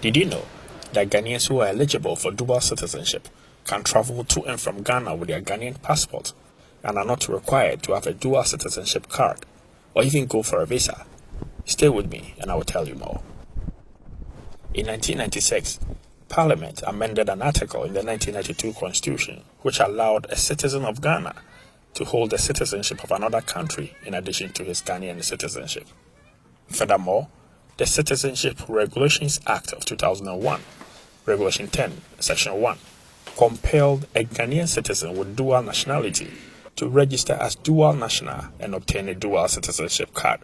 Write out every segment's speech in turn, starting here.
Did you know that Ghanaians who are eligible for dual citizenship can travel to and from Ghana with their Ghanaian passport and are not required to have a dual citizenship card or even go for a visa? Stay with me and I will tell you more. In 1996, Parliament amended an article in the 1992 Constitution which allowed a citizen of Ghana to hold the citizenship of another country in addition to his Ghanaian citizenship. Furthermore, the Citizenship Regulations Act of 2001, Regulation 10, Section 1, compelled a Ghanaian citizen with dual nationality to register as dual national and obtain a dual citizenship card.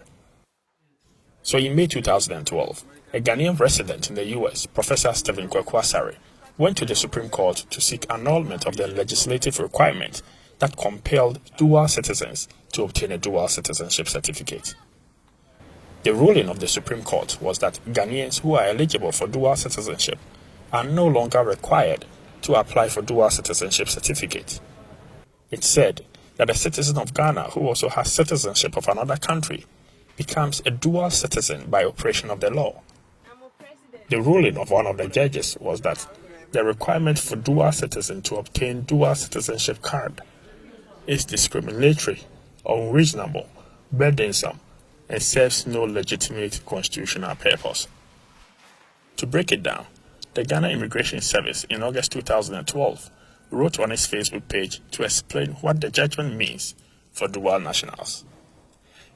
So in May 2012, a Ghanaian resident in the US, Professor Stephen Kwakwasari, went to the Supreme Court to seek annulment of the legislative requirement that compelled dual citizens to obtain a dual citizenship certificate. The ruling of the Supreme Court was that Ghanaians who are eligible for dual citizenship are no longer required to apply for dual citizenship certificate. It said that a citizen of Ghana who also has citizenship of another country becomes a dual citizen by operation of the law. The ruling of one of the judges was that the requirement for dual citizen to obtain dual citizenship card is discriminatory, unreasonable, burdensome, and serves no legitimate constitutional purpose. To break it down, the Ghana Immigration Service in August 2012 wrote on its Facebook page to explain what the judgment means for dual nationals.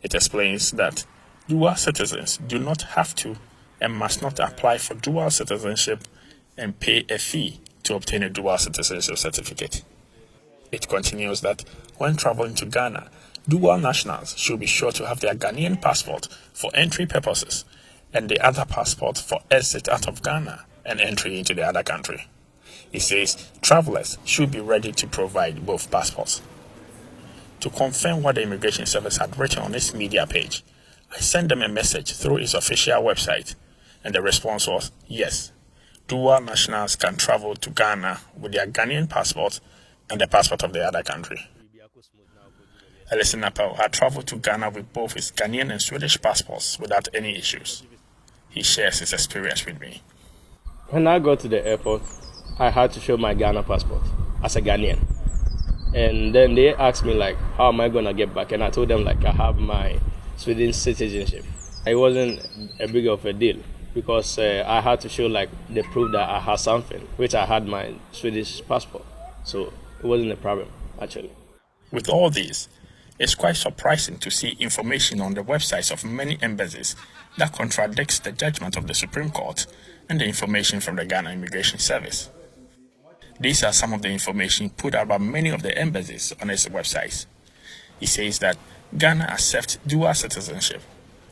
It explains that dual citizens do not have to and must not apply for dual citizenship and pay a fee to obtain a dual citizenship certificate. It continues that when traveling to Ghana, dual nationals should be sure to have their Ghanaian passport for entry purposes and the other passport for exit out of Ghana and entry into the other country. It says travelers should be ready to provide both passports. To confirm what the Immigration Service had written on its media page, I sent them a message through its official website, and the response was yes, dual nationals can travel to Ghana with their Ghanaian passport and the passport of the other country. A listener had traveled to Ghana with both his Ghanaian and Swedish passports without any issues. He shares his experience with me. When I got to the airport, I had to show my Ghana passport as a Ghanaian. And then they asked me, how am I going to get back? And I told them, I have my Swedish citizenship. It wasn't a big of a deal because I had to show, the proof that I had something, which I had my Swedish passport. So it wasn't a problem, actually. With all this, it's quite surprising to see information on the websites of many embassies that contradicts the judgment of the Supreme Court and the information from the Ghana Immigration Service. These are some of the information put out by many of the embassies on its websites. It says that Ghana accepts dual citizenship.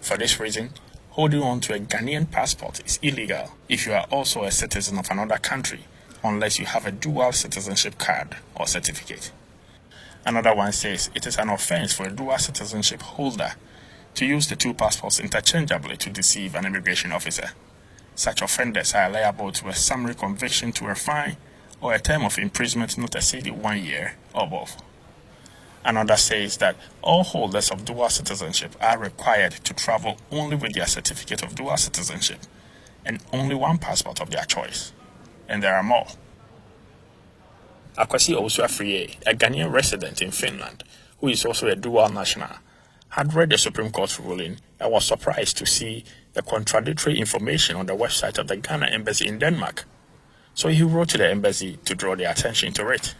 For this reason, holding on to a Ghanaian passport is illegal if you are also a citizen of another country, unless you have a dual citizenship card or certificate. Another one says it is an offense for a dual citizenship holder to use the two passports interchangeably to deceive an immigration officer. Such offenders are liable to a summary conviction, to a fine, or a term of imprisonment not exceeding 1 year or both. Another says that all holders of dual citizenship are required to travel only with their certificate of dual citizenship and only one passport of their choice. And there are more. Akwasi Owusu-Afriyie, a Ghanaian resident in Finland, who is also a dual national, had read the Supreme Court ruling and was surprised to see the contradictory information on the website of the Ghana Embassy in Denmark. So he wrote to the embassy to draw their attention to it.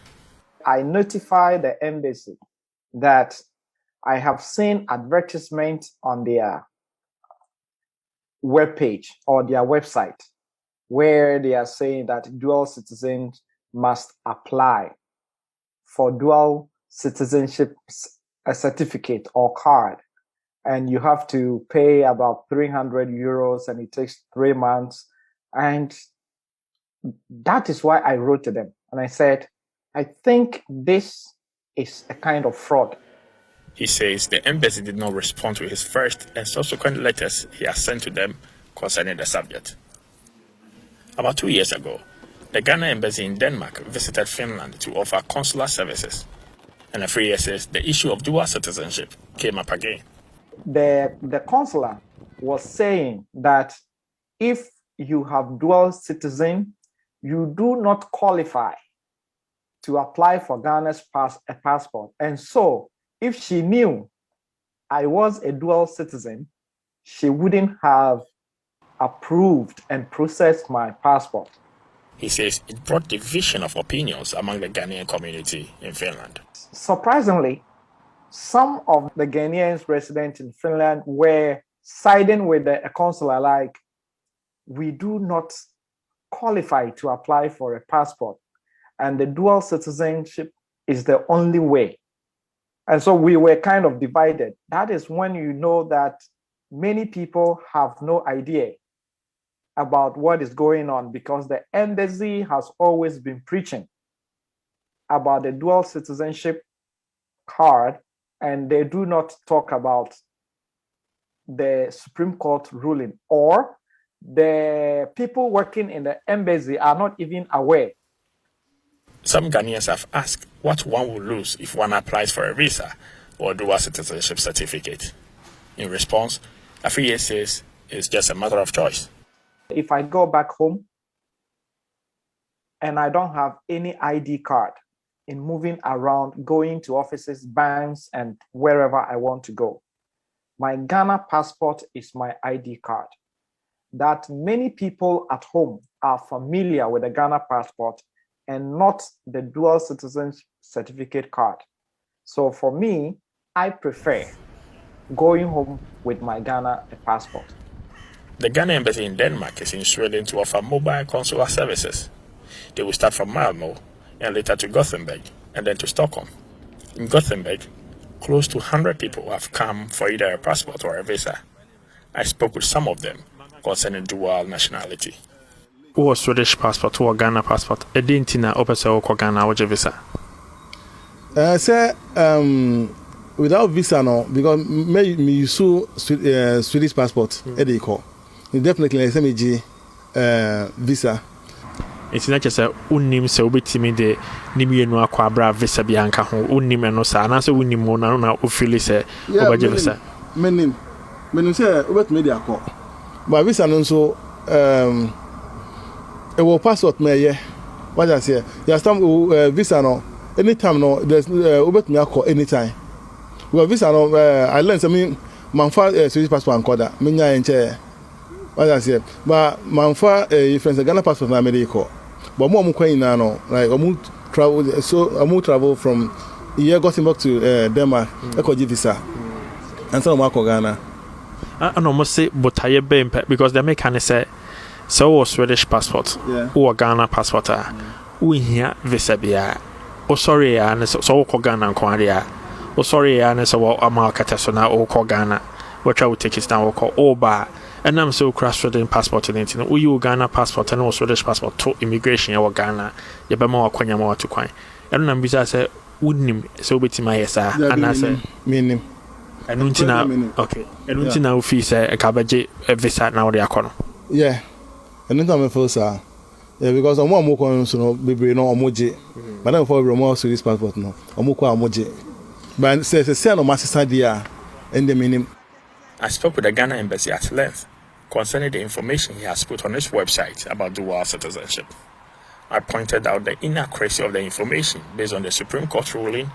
I notified the embassy that I have seen advertisement on their webpage or their website where they are saying that dual citizens must apply for dual citizenship certificate or card, and you have to pay about 300 euros and it takes 3 months. And that is why I wrote to them and I said, I think this is a kind of fraud. He says the embassy did not respond to his first and subsequent letters he has sent to them concerning the subject. About 2 years ago, the Ghana Embassy in Denmark visited Finland to offer consular services. And Afriyie says the issue of dual citizenship came up again. The consular was saying that if you have dual citizen, you do not qualify to apply for Ghana's passport. And so, if she knew I was a dual citizen, she wouldn't have approved and processed my passport. He says it brought division of opinions among the Ghanaian community in Finland. Surprisingly, some of the Ghanaians resident in Finland were siding with the consular, like, we do not qualify to apply for a passport, and the dual citizenship is the only way. And so we were kind of divided. That is when you know that many people have no idea about what is going on, because the embassy has always been preaching about the dual citizenship card, and they do not talk about the Supreme Court ruling, or the people working in the embassy are not even aware. Some Ghanaians have asked what one will lose if one applies for a visa or dual citizenship certificate. In response, Afriye says it's just a matter of choice. If I go back home and I don't have any ID card in moving around, going to offices, banks, and wherever I want to go, my Ghana passport is my ID card. That many people at home are familiar with the Ghana passport and not the dual citizenship certificate card. So for me, I prefer going home with my Ghana passport. The Ghana Embassy in Denmark is in Sweden to offer mobile consular services. They will start from Malmö and later to Gothenburg and then to Stockholm. In Gothenburg, close to 100 people have come for either a passport or a visa. I spoke with some of them concerning dual nationality. Or Swedish passport or Ghana passport. I didn't know or Ghana or visa. Sir, without visa, no, because me use Swedish passport. Definitely, SMG visa. It's not just a unim so bit me the Nibiano Aquabra visa bianca, unim and no sana, so unim one now feel is a visa. Meaning say, what media call. But visa also, it will passport me, what I say, there's some visa no, anytime no, there's over me call anytime. Well, visa no, I learned something, Manfa Swedish passport and Koda, Minya and chair. What I say, but Manfa, friends, a Ghana passport in America. But more no, like travel, so I travel from here, Gothenburg to Denmark, Eko visa, and some Marco Ghana. I almost say, but I because the mechanic say, so Swedish passport or Ghana passport, we here visa bia. Oh, sorry, and so Ghana and Quadia. Oh, sorry, and so Amalcatesona or Ghana, which I would take it down or call Oba. And I'm so cross-strait passport in it. We use Ghana passport and also Swedish passport to immigration or Ghana. You be more Kwanya more to Kwany. And I'm busy say wouldn't so bit my yes, and I say meaning. And untina okay. And untina fee say a cabbage a visa now the akono. Yeah. And then I'm a first yeah, because I'm more so no be no emoji. But then for more Swedish passport no. Omukwa emoji. But say no master dia and the meaning. I spoke with the Ghana Embassy at length concerning the information he has put on his website about dual citizenship. I pointed out the inaccuracy of the information based on the Supreme Court ruling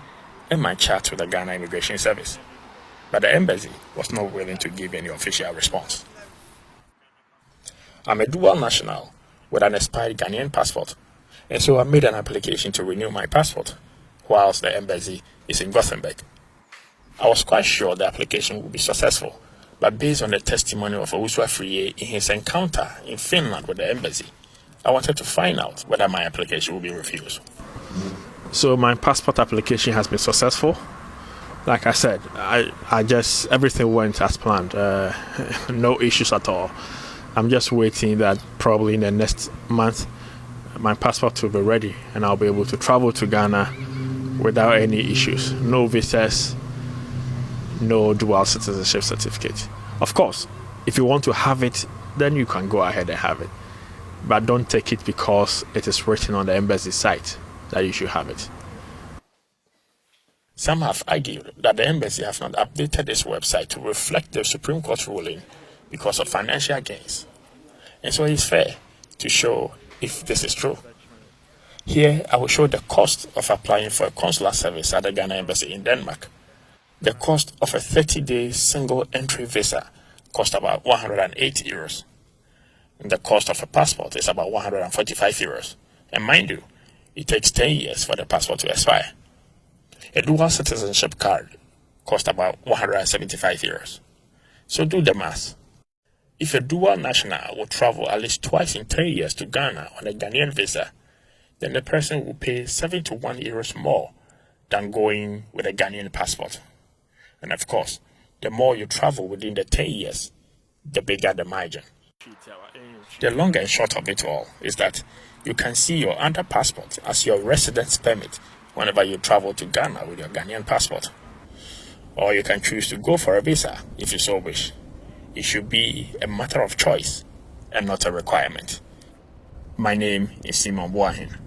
and my chat with the Ghana Immigration Service. But the embassy was not willing to give any official response. I'm a dual national with an expired Ghanaian passport, and so I made an application to renew my passport, whilst the embassy is in Gothenburg. I was quite sure the application would be successful, but based on the testimony of Owusu Afriye in his encounter in Finland with the embassy, I wanted to find out whether my application would be refused. So my passport application has been successful. Like I said, I just, everything went as planned. No issues at all. I'm just waiting that probably in the next month, my passport will be ready and I'll be able to travel to Ghana without any issues. No visas, no dual citizenship certificate. Of course, if you want to have it, then you can go ahead and have it. But don't take it because it is written on the embassy site that you should have it. Some have argued that the embassy have not updated its website to reflect the Supreme Court ruling because of financial gains. And so it's fair to show if this is true. Here, I will show the cost of applying for a consular service at the Ghana Embassy in Denmark. The cost of a 30-day single entry visa costs about 108 euros. And the cost of a passport is about 145 euros. And mind you, it takes 10 years for the passport to expire. A dual citizenship card costs about 175 euros. So do the math. If a dual national will travel at least twice in 3 years to Ghana on a Ghanaian visa, then the person will pay 71 euros more than going with a Ghanaian passport. And of course, the more you travel within the 10 years, the bigger the margin. The long and short of it all is that you can see your other passport as your residence permit whenever you travel to Ghana with your Ghanaian passport. Or you can choose to go for a visa if you so wish. It should be a matter of choice and not a requirement. My name is Simon Boahin.